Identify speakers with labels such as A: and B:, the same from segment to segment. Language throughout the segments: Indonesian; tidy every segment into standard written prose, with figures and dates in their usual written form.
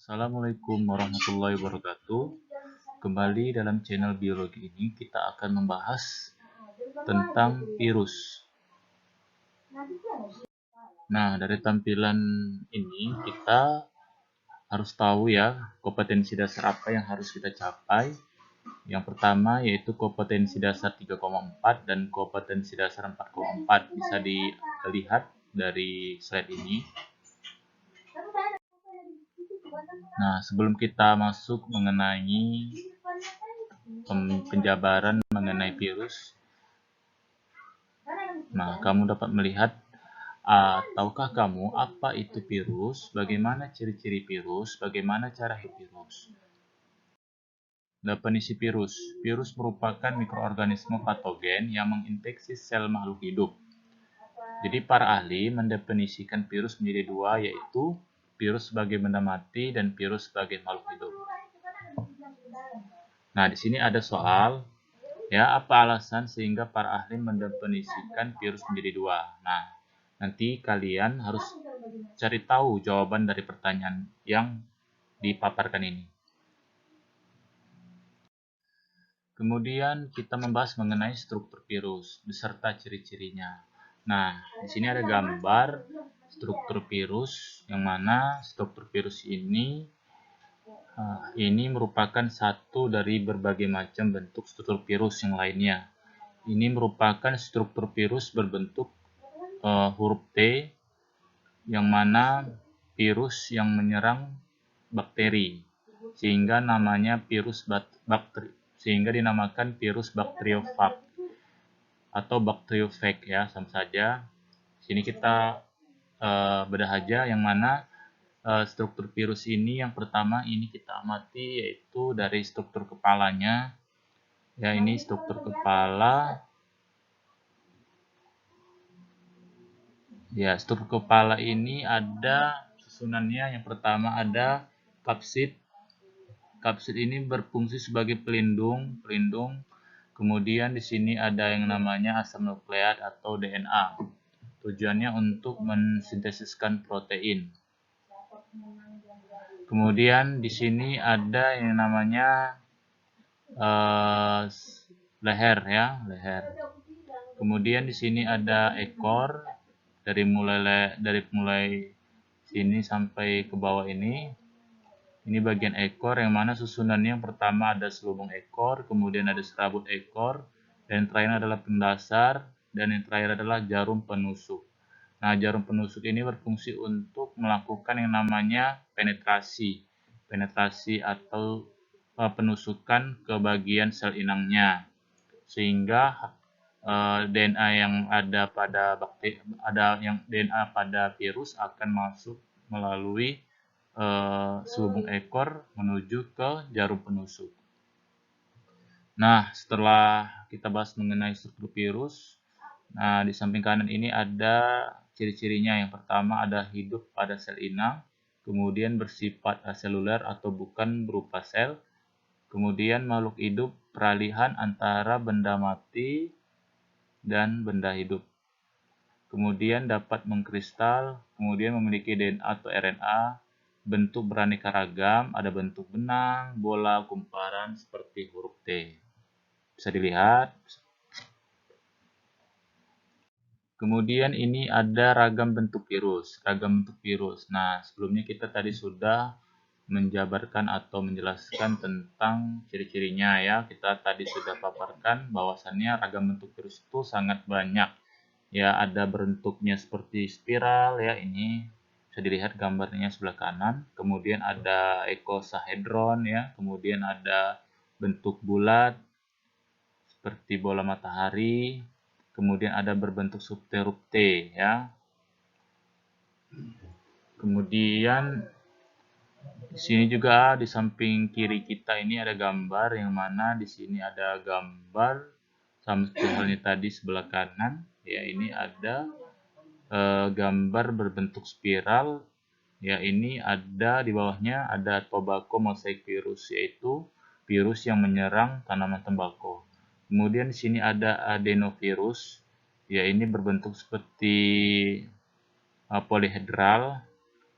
A: Assalamualaikum warahmatullahi wabarakatuh. Kembali dalam channel biologi ini kita akan membahas tentang virus. Nah, dari tampilan ini kita harus tahu ya kompetensi dasar apa yang harus kita capai. Yang pertama yaitu kompetensi dasar 3,4 dan kompetensi dasar 4,4. Bisa dilihat dari slide ini. Nah, sebelum kita masuk mengenai penjabaran mengenai virus, nah kamu dapat melihat, tahukah kamu apa itu virus, bagaimana ciri-ciri virus, bagaimana cara hidup virus. Definisi virus. Virus merupakan mikroorganisme patogen yang menginfeksi sel makhluk hidup. Jadi para ahli mendefinisikan virus menjadi dua, yaitu virus sebagai benda mati dan virus sebagai makhluk hidup. Nah, di sini ada soal, ya, apa alasan sehingga para ahli mendefinisikan virus menjadi dua? Nah, nanti kalian harus cari tahu jawaban dari pertanyaan yang dipaparkan ini. Kemudian kita membahas mengenai struktur virus beserta ciri-cirinya. Nah, di sini ada gambar struktur virus, yang mana struktur virus ini merupakan satu dari berbagai macam bentuk struktur virus yang lainnya. Ini merupakan struktur virus berbentuk huruf T, yang mana virus yang menyerang bakteri, sehingga namanya virus bakteri, sehingga dinamakan virus bakteriofag atau bakteriofag, ya, sama saja. Sini kita bedah aja yang mana struktur virus ini. Yang pertama ini kita amati yaitu dari struktur kepalanya. Ya, ini struktur kepala. Ya, struktur kepala ini ada susunannya. Yang pertama ada kapsid. Kapsid ini berfungsi sebagai pelindung. Kemudian di sini ada yang namanya asam nukleat atau DNA. Tujuannya untuk mensintesiskan protein. Kemudian di sini ada yang namanya leher, ya, leher. Kemudian di sini ada ekor. Dari mulai sini sampai ke bawah ini. Ini bagian ekor, yang mana susunannya yang pertama ada selubung ekor, kemudian ada serabut ekor, dan yang terakhir adalah pendasar, dan yang terakhir adalah jarum penusuk. Nah, jarum penusuk ini berfungsi untuk melakukan yang namanya penetrasi atau penusukan ke bagian sel inangnya, sehingga DNA yang ada pada DNA pada virus akan masuk melalui selubung ekor menuju ke jarum penusuk. Nah, setelah kita bahas mengenai struktur virus, nah di samping kanan ini ada ciri-cirinya. Yang pertama ada hidup pada sel inang, kemudian bersifat aseluler atau bukan berupa sel, kemudian makhluk hidup peralihan antara benda mati dan benda hidup, kemudian dapat mengkristal, kemudian memiliki DNA atau RNA, bentuk beraneka ragam, ada bentuk benang, bola, kumparan seperti huruf T. Bisa dilihat. Kemudian ini ada ragam bentuk virus. Nah, sebelumnya kita tadi sudah menjabarkan atau menjelaskan tentang ciri-cirinya, ya. Kita tadi sudah paparkan bahwasannya ragam bentuk virus itu sangat banyak. Ya, ada bentuknya seperti spiral, ya, ini bisa dilihat gambarnya sebelah kanan. Kemudian ada icosahedron, ya. Kemudian ada bentuk bulat seperti bola matahari. Kemudian ada berbentuk subhuruf T, ya. Kemudian di sini juga di samping kiri kita ini ada gambar, yang mana di sini ada gambar sama seperti halnya tadi sebelah kanan, ya. Ini ada gambar berbentuk spiral, ya. Ini ada di bawahnya ada tobacco mosaic virus, yaitu virus yang menyerang tanaman tembakau. Kemudian di sini ada adenovirus, ya. Ini berbentuk seperti polihedral,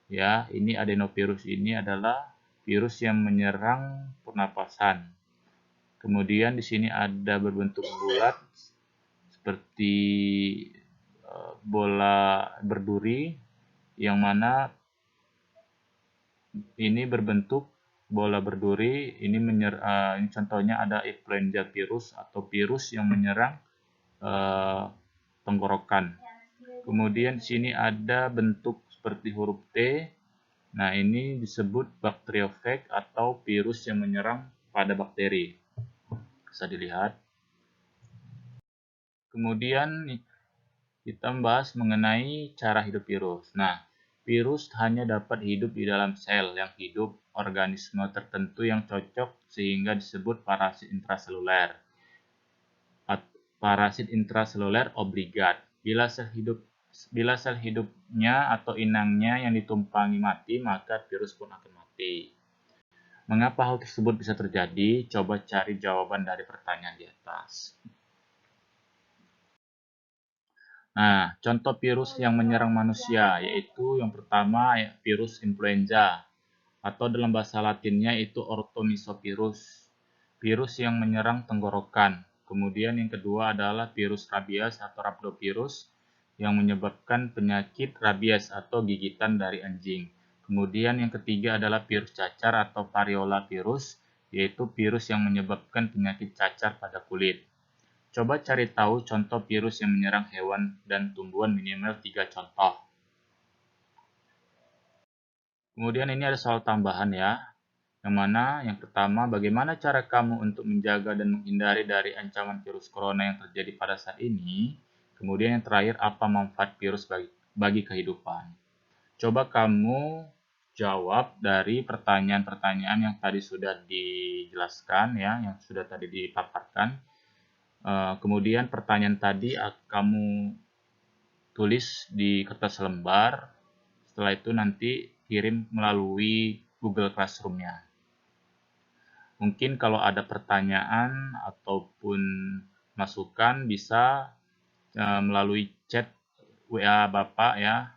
A: ya. Ini adenovirus ini adalah virus yang menyerang pernapasan. Kemudian di sini ada berbentuk bulat seperti bola berduri, yang mana ini berbentuk bola berduri. Ini contohnya ada influenza virus atau virus yang menyerang tenggorokan. Kemudian di sini ada bentuk seperti huruf T. Nah, ini disebut bakteriofag atau virus yang menyerang pada bakteri. Bisa dilihat. Kemudian kita membahas mengenai cara hidup virus. Nah, virus hanya dapat hidup di dalam sel yang hidup organisme tertentu yang cocok sehingga disebut parasit intraseluler. Parasit intraseluler obligat. Bila sel hidupnya atau inangnya yang ditumpangi mati, maka virus pun akan mati. Mengapa hal tersebut bisa terjadi? Coba cari jawaban dari pertanyaan di atas. Nah, contoh virus yang menyerang manusia yaitu yang pertama virus influenza atau dalam bahasa latinnya itu orthomisovirus, virus yang menyerang tenggorokan. Kemudian yang kedua adalah virus rabies atau rhabdovirus yang menyebabkan penyakit rabies atau gigitan dari anjing. Kemudian yang ketiga adalah virus cacar atau variola virus, yaitu virus yang menyebabkan penyakit cacar pada kulit. Coba cari tahu contoh virus yang menyerang hewan dan tumbuhan minimal 3 contoh. Kemudian ini ada soal tambahan ya. Yang mana yang pertama, bagaimana cara kamu untuk menjaga dan menghindari dari ancaman virus corona yang terjadi pada saat ini? Kemudian yang terakhir, apa manfaat virus bagi kehidupan? Coba kamu jawab dari pertanyaan-pertanyaan yang tadi sudah dijelaskan ya, yang sudah tadi dipaparkan. Kemudian pertanyaan tadi kamu tulis di kertas lembar. Setelah itu nanti kirim melalui Google Classroom-nya. Mungkin kalau ada pertanyaan ataupun masukan bisa melalui chat WA Bapak ya.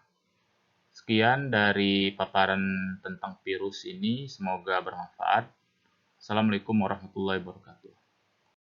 A: Sekian dari paparan tentang virus ini, semoga bermanfaat. Assalamualaikum warahmatullahi wabarakatuh.